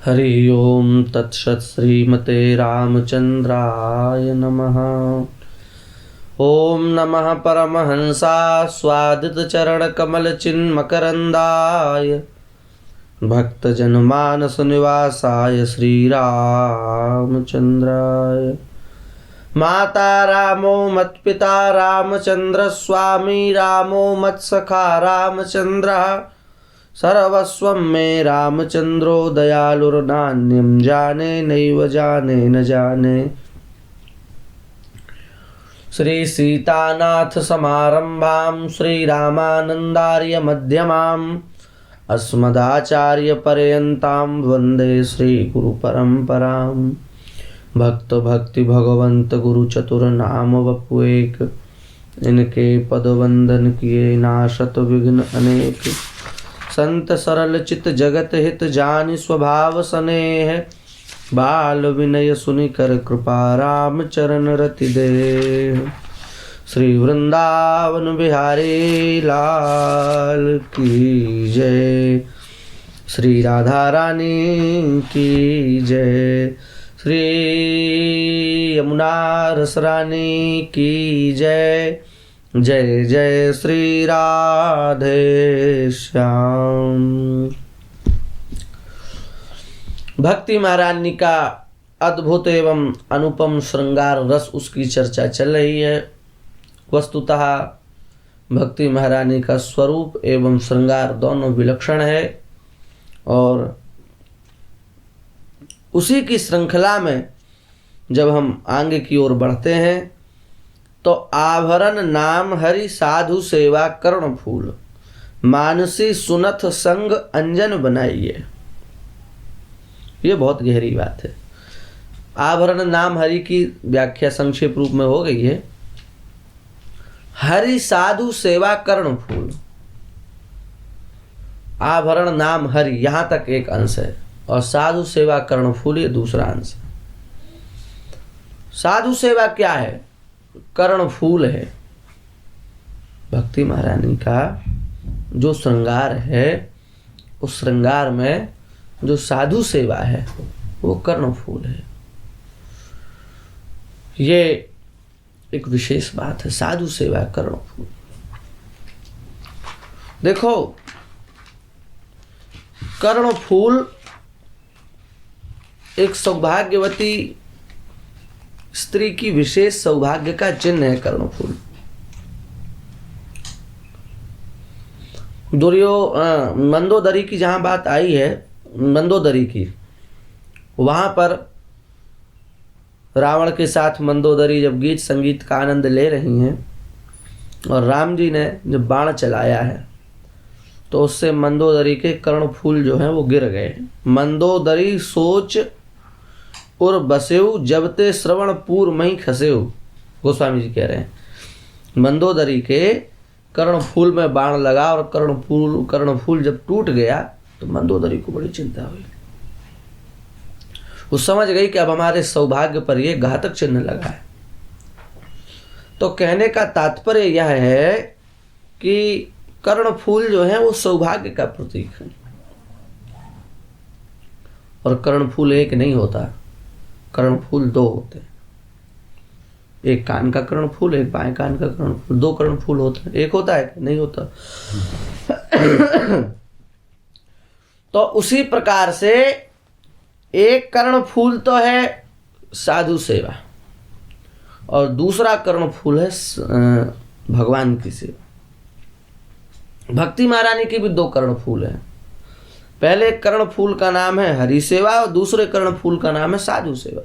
हरि ओम तत्सत् श्रीमते रामचंद्राय नमः। ओम नमः परमहंसा स्वादित चरण कमल चिन्मकरंदाय भक्तजनमानस निवासाय श्री रामचंद्राय। माता रामो मत्पिता रामचंद्र स्वामी रामो मत्सखा रामचंद्रः सर्वस्वं मे रामचंद्रो दयालुर्नान्यं जाने नैव जाने न जाने। श्री सीतानाथ समारंभां श्री रामानंदार्य मध्यमाम् अस्मदाचार्य पर्यन्तां वंदे श्री गुरु परंपराम्। भक्त भक्ति भगवंत गुरु चतुर नाम वपु एक, इनके पद वंदन किए नाशत विघ्न अनेक। संत सरल चित जगत हित जानि स्वभाव स्नेह, बाल विनय सुनि कर कृपा राम चरण रति दे। श्री वृंदावन बिहारी लाल की जय, श्री राधा रानी की जय, श्री यमुना रस रानी की जय। जय जय श्री राधे श्याम। भक्ति महारानी का अद्भुत एवं अनुपम श्रृंगार रस, उसकी चर्चा चल रही है। वस्तुतः भक्ति महारानी का स्वरूप एवं श्रृंगार दोनों विलक्षण है, और उसी की श्रृंखला में जब हम आगे की ओर बढ़ते हैं तो आभरण नाम हरि साधु सेवा कर्ण फूल, मानसी सुनथ संग अंजन बनाइए। ये बहुत गहरी बात है। आभरण नाम हरि की व्याख्या संक्षेप रूप में हो गई है। हरि साधु सेवा कर्ण फूल, आभरण नाम हरि यहां तक एक अंश है, और साधु सेवा कर्ण फूल ये दूसरा अंश है। साधु सेवा क्या है? कर्ण फूल है। भक्ति महारानी का जो श्रृंगार है, उस श्रृंगार में जो साधु सेवा है वो कर्ण फूल है। ये एक विशेष बात है, साधु सेवा कर्ण फूल। देखो, कर्ण फूल एक सौभाग्यवती स्त्री की विशेष सौभाग्य का चिन्ह है। कर्ण फूल मंदोदरी की जहां बात आई है, मंदोदरी की, वहां पर रावण के साथ मंदोदरी जब गीत संगीत का आनंद ले रही हैं, और राम जी ने जब बाण चलाया है तो उससे मंदोदरी के कर्ण फूल जो हैं वो गिर गए। मंदोदरी सोच और बसेऊ जब ते श्रवण पूर मही खसेऊ, गोस्वामी जी कह रहे हैं। मंदोदरी के कर्ण फूल में बाण लगा, और कर्ण फूल जब टूट गया तो मंदोदरी को बड़ी चिंता हुई। वो समझ गई कि अब हमारे सौभाग्य पर ये घातक चिन्ह लगा है। तो कहने का तात्पर्य यह है कि कर्ण फूल जो है वो सौभाग्य का प्रतीक है। और कर्ण फूल एक नहीं होता, कर्ण फूल दो होते हैं। एक कान का कर्ण फूल, एक बाएं कान का कर्ण फूल, दो कर्ण फूल होते हैं। एक होता है नहीं होता। तो उसी प्रकार से एक कर्ण फूल तो है साधु सेवा, और दूसरा कर्ण फूल है भगवान की सेवा। भक्ति महारानी की भी दो कर्ण फूल है। पहले कर्ण फूल का नाम है हरि सेवा, और दूसरे कर्ण फूल का नाम है साधु सेवा।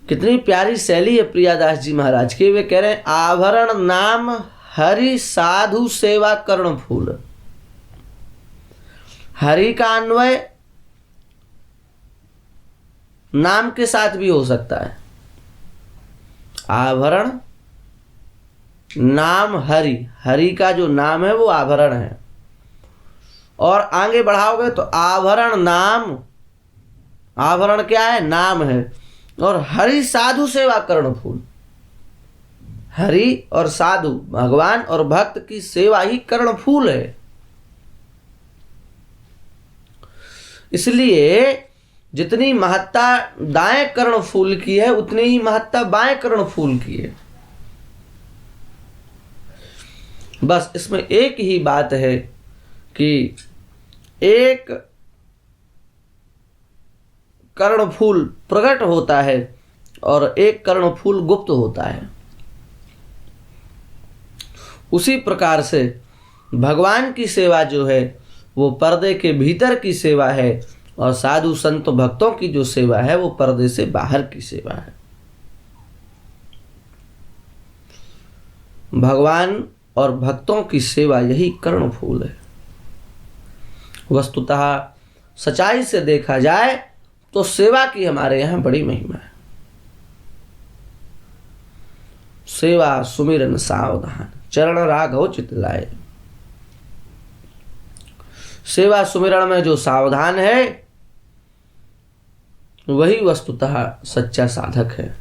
कितनी प्यारी शैली है प्रियादास जी महाराज की। वे कह रहे हैं आभरण नाम हरि साधु सेवा कर्ण फूल। हरि का अन्वय नाम के साथ भी हो सकता है। आभरण नाम हरि, हरि का जो नाम है वो आभरण है। और आगे बढ़ाओगे तो आभरण नाम, आभरण क्या है? नाम है। और हरि साधु सेवा कर्ण फूल, हरि और साधु, भगवान और भक्त की सेवा ही कर्ण फूल है। इसलिए जितनी महत्ता दाएं कर्णफूल की है उतनी ही महत्ता बाएं कर्णफूल की है। बस इसमें एक ही बात है कि एक कर्णफूल प्रकट होता है और एक कर्णफूल गुप्त होता है। उसी प्रकार से भगवान की सेवा जो है वो पर्दे के भीतर की सेवा है और साधु संत भक्तों की जो सेवा है वो पर्दे से बाहर की सेवा है। भगवान और भक्तों की सेवा यही कर्णफूल है। वस्तुतः सच्चाई से देखा जाए तो सेवा की हमारे यहाँ बड़ी महिमा है। सेवा सुमिरन सावधान चरण राघव चित लाए। सेवा सुमिरन में जो सावधान है वही वस्तुतः सच्चा साधक है,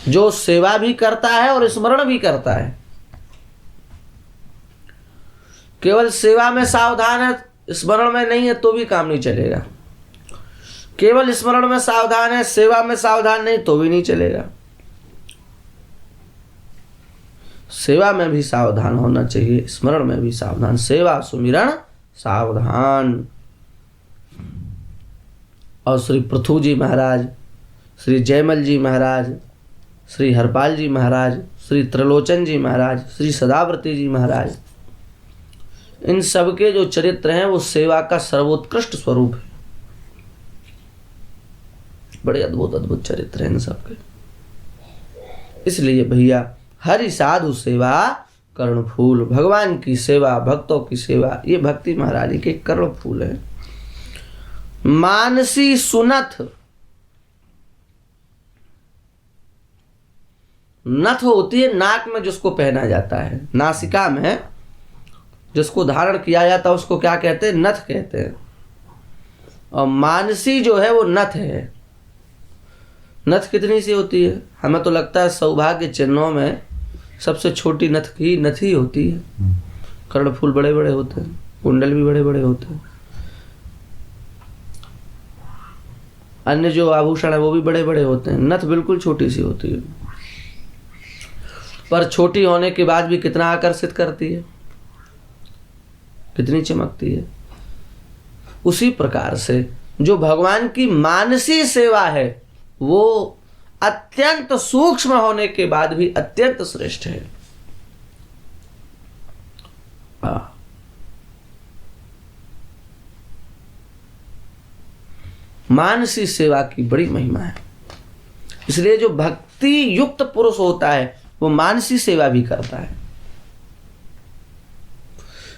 जो सेवा भी करता है और स्मरण भी करता है। केवल सेवा में सावधान है, स्मरण में नहीं है तो भी काम नहीं चलेगा। केवल स्मरण में सावधान है, सेवा में सावधान नहीं तो भी नहीं चलेगा। सेवा में भी सावधान होना चाहिए, स्मरण में भी सावधान। सेवा सुमिरन सावधान। और श्री पृथु जी महाराज, श्री जयमल जी महाराज, श्री हरपाल जी महाराज, श्री त्रिलोचन जी महाराज, श्री सदाव्रती जी महाराज, इन सबके जो चरित्र हैं वो सेवा का सर्वोत्कृष्ट स्वरूप है। बड़े अद्भुत अद्भुत चरित्र हैं इन सबके। इसलिए भैया हरि साधु सेवा कर्णफूल, भगवान की सेवा भक्तों की सेवा ये भक्ति महारानी के कर्णफूल है। मानसी सुनथ, नथ होती है नाक में जिसको पहना जाता है, नासिका में जिसको धारण किया जाता है उसको क्या कहते हैं? नथ कहते हैं। और मानसी जो है वो नथ है। नथ कितनी सी होती है? हमें तो लगता है सौभाग्य चिन्हों में सबसे छोटी नथ की नथ ही होती है। कर्णफूल बड़े बड़े होते हैं, कुंडल भी बड़े बड़े होते हैं, अन्य जो आभूषण है वो भी बड़े बड़े होते हैं। नथ बिल्कुल छोटी सी होती है, पर छोटी होने के बाद भी कितना आकर्षित करती है, कितनी चमकती है। उसी प्रकार से जो भगवान की मानसी सेवा है वो अत्यंत सूक्ष्म होने के बाद भी अत्यंत श्रेष्ठ है। मानसी सेवा की बड़ी महिमा है। इसलिए जो भक्ति युक्त पुरुष होता है वो मानसी सेवा भी करता है।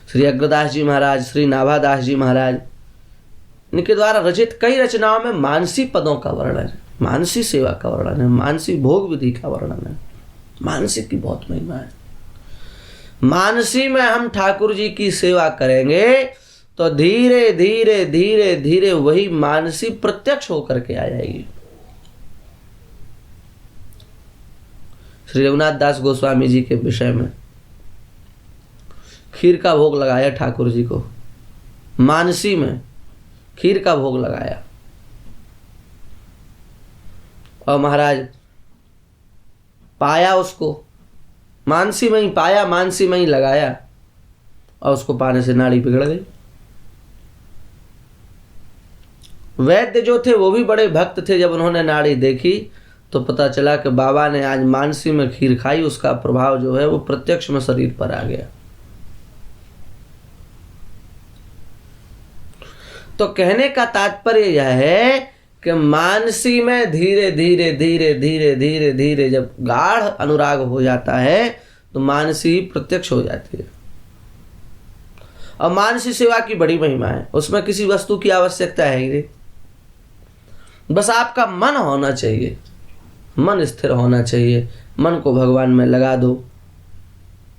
श्री अग्रदास जी महाराज, श्री नाभादास जी महाराज, इनके द्वारा रचित कई रचनाओं में मानसी पदों का वर्णन है, मानसी सेवा का वर्णन है, मानसी भोग विधि का वर्णन है। मानसी की बहुत महिमा है। मानसी में हम ठाकुर जी की सेवा करेंगे तो धीरे धीरे धीरे धीरे वही मानसी प्रत्यक्ष होकर के आ जाएगी। श्री रघुनाथ दास गोस्वामी जी के विषय में खीर का भोग लगाया ठाकुर जी को, मानसी में खीर का भोग लगाया और महाराज पाया उसको, मानसी में ही पाया, मानसी में ही लगाया और उसको पाने से नाड़ी बिगड़ गई। वैद्य जो थे वो भी बड़े भक्त थे। जब उन्होंने नाड़ी देखी तो पता चला कि बाबा ने आज मानसी में खीर खाई, उसका प्रभाव जो है वो प्रत्यक्ष में शरीर पर आ गया। तो कहने का तात्पर्य यह है कि मानसी में धीरे धीरे धीरे धीरे धीरे धीरे जब गाढ़ अनुराग हो जाता है तो मानसी प्रत्यक्ष हो जाती है। और मानसी सेवा की बड़ी महिमा है, उसमें किसी वस्तु की आवश्यकता है ही नहीं, बस आपका मन होना चाहिए, मन स्थिर होना चाहिए। मन को भगवान में लगा दो,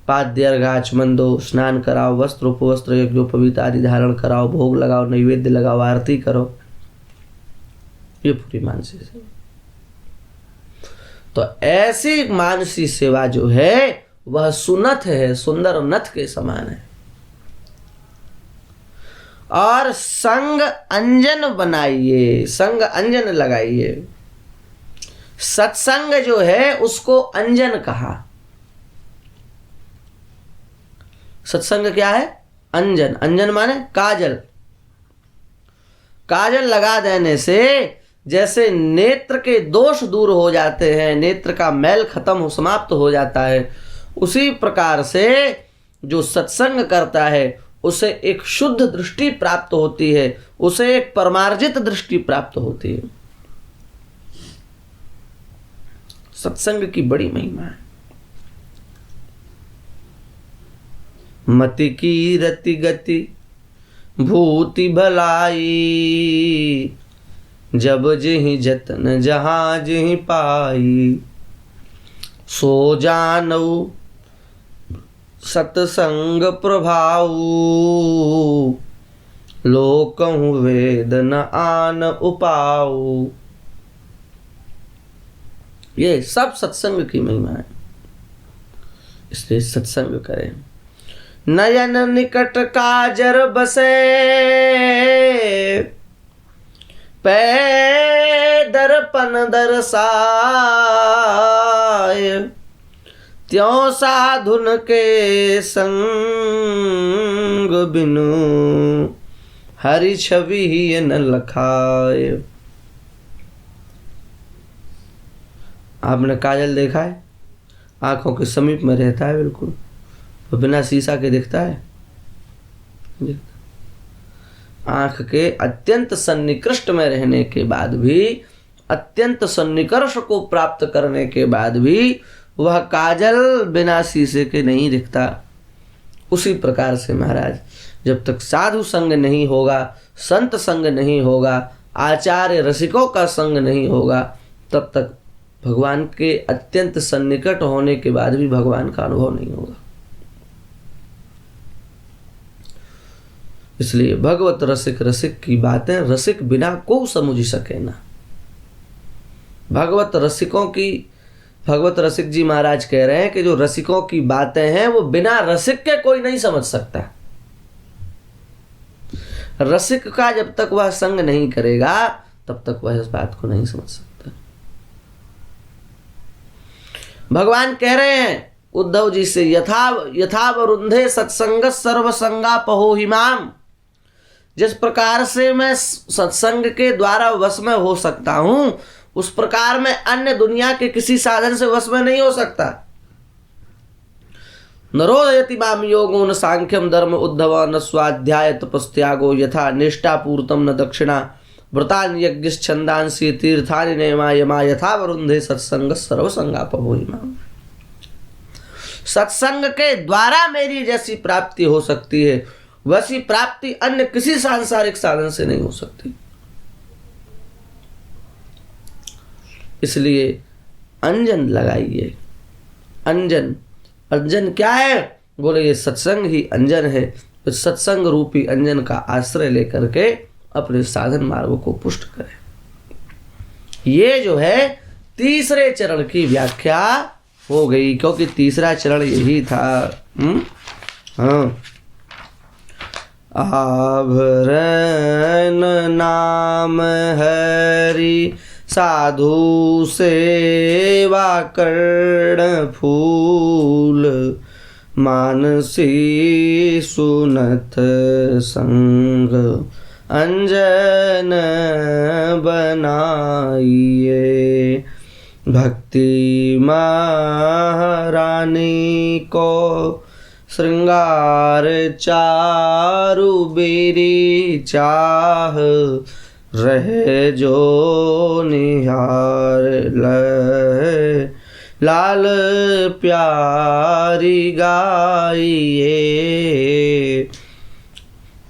पाद्य अर्घ्य आचमन दो, स्नान कराओ, वस्त्र उपवस्त्र यज्ञोपवीत आदि धारण कराओ, भोग लगाओ, नैवेद्य लगाओ, आरती करो, ये पूरी मानसी सेवा। तो ऐसी मानसी सेवा जो है वह सुनथ है, सुंदर नथ के समान है। और संग अंजन बनाइए, संग अंजन लगाइए। सत्संग जो है उसको अंजन कहा। सत्संग क्या है? अंजन। अंजन माने काजल। काजल लगा देने से जैसे नेत्र के दोष दूर हो जाते हैं, नेत्र का मैल खत्म हो समाप्त हो जाता है, उसी प्रकार से जो सत्संग करता है उसे एक शुद्ध दृष्टि प्राप्त होती है, उसे एक परमार्जित दृष्टि प्राप्त होती है। सत्संग की बड़ी महिमा है। मति की रति गति भूति भलाई, जब जिहि जतन जहाँ जिहि पाई, सो जानऊ सतसंग प्रभाऊ, लोकहु वेद न आन उपाऊ। ये सब सत्संग की महिमा है, इसलिए सत्संग करें। नयन निकट काजर बसे, पै दर्पण दरसाय, त्यों साधुन के संग बिनु, हरि छवि ही न लखाए। आपने काजल देखा है? आंखों के समीप में रहता है बिल्कुल, तो बिना शीशा के दिखता है? आंख के अत्यंत सन्निकृष्ट में रहने के बाद भी, अत्यंत सन्निकर्ष को प्राप्त करने के बाद भी वह काजल बिना शीशे के नहीं दिखता। उसी प्रकार से महाराज, जब तक साधु संग नहीं होगा, संत संग नहीं होगा, आचार्य रसिकों का संग नहीं होगा, तब तक भगवान के अत्यंत सन्निकट होने के बाद भी भगवान का अनुभव नहीं होगा। इसलिए भगवत रसिक रसिक की बातें रसिक बिना को समझ सके ना। भगवत रसिक जी महाराज कह रहे हैं कि जो रसिकों की बातें हैं वो बिना रसिक के कोई नहीं समझ सकता। रसिक का जब तक वह संग नहीं करेगा तब तक वह इस बात को नहीं समझ सकता। भगवान कह रहे हैं उद्धव जी से, यथा वरुंधे सत्संग सर्वसंगा पहो हिमाम। जिस प्रकार से मैं सत्संग के द्वारा वश में हो सकता हूं, उस प्रकार में अन्य दुनिया के किसी साधन से वश में नहीं हो सकता। नरोदयति माम योगो न सांख्यम धर्म उद्धव न स्वाध्याय तपस्त्यागो, यथा निष्ठापूर्तम न दक्षिणा व्रतान यज्ञश्छन्दांसि तीर्थानि नेमा यमा, यथा वरुंधे सत्संग सर्वसंगापहोहिमा। सत्संग के द्वारा मेरी जैसी प्राप्ति हो सकती है, वैसी प्राप्ति अन्य किसी सांसारिक साधन से नहीं हो सकती। इसलिए अंजन लगाइए। अंजन, अंजन क्या है? बोले ये सत्संग ही अंजन है। तो सत्संग रूपी अंजन का आश्रय लेकर के अपने साधन मार्गों को पुष्ट करें। ये जो है तीसरे चरण की व्याख्या हो गई, क्योंकि तीसरा चरण यही था। हाँ, आभरण नाम हरि साधु सेवा कर्ण फूल, मानसी सुनत संग अंजन बनाइए। भक्ति महारानी को श्रृंगार चारु बेरी चाह, रहे जो निहार लहे लाल प्यारी गाइए।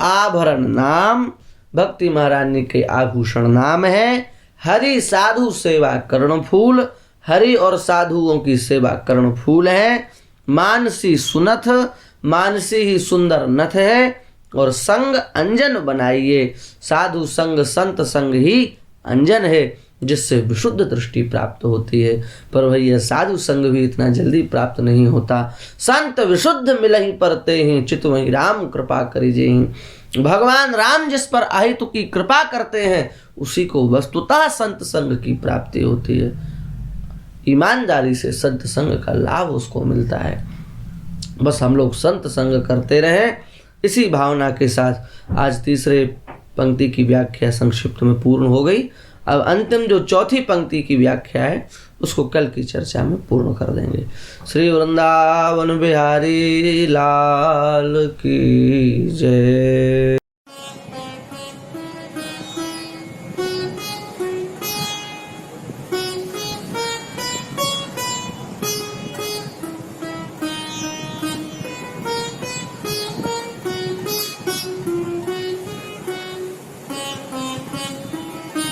आभरण नाम भक्ति महारानी के आभूषण नाम है। हरि साधु सेवा कर्ण फूल, हरि और साधुओं की सेवा कर्ण फूल है। मानसी सुनथ, मानसी ही सुंदर नथ है। और संग अंजन बनाइए। साधु संग संत संग ही अंजन है। जिससे विशुद्ध दृष्टि प्राप्त होती है। पर भैया साधु संग भी इतना जल्दी प्राप्त नहीं होता। संत विशुद्ध मिलहि परते हैं, चित वही राम कृपा करिजेहि। भगवान राम जिस पर अहेतु की कृपा करते हैं उसी को वस्तुतः संत संग की प्राप्ति होती है। ईमानदारी से संत संग का लाभ उसको मिलता है। बस हम लोग संत संग करते रहें, इसी भावना के साथ आज तीसरे पंक्ति की व्याख्या संक्षिप्त में पूर्ण हो गई। अब अंतिम जो चौथी पंक्ति की व्याख्या है उसको कल की चर्चा में पूर्ण कर देंगे। श्री वृंदावन बिहारी लाल की जय।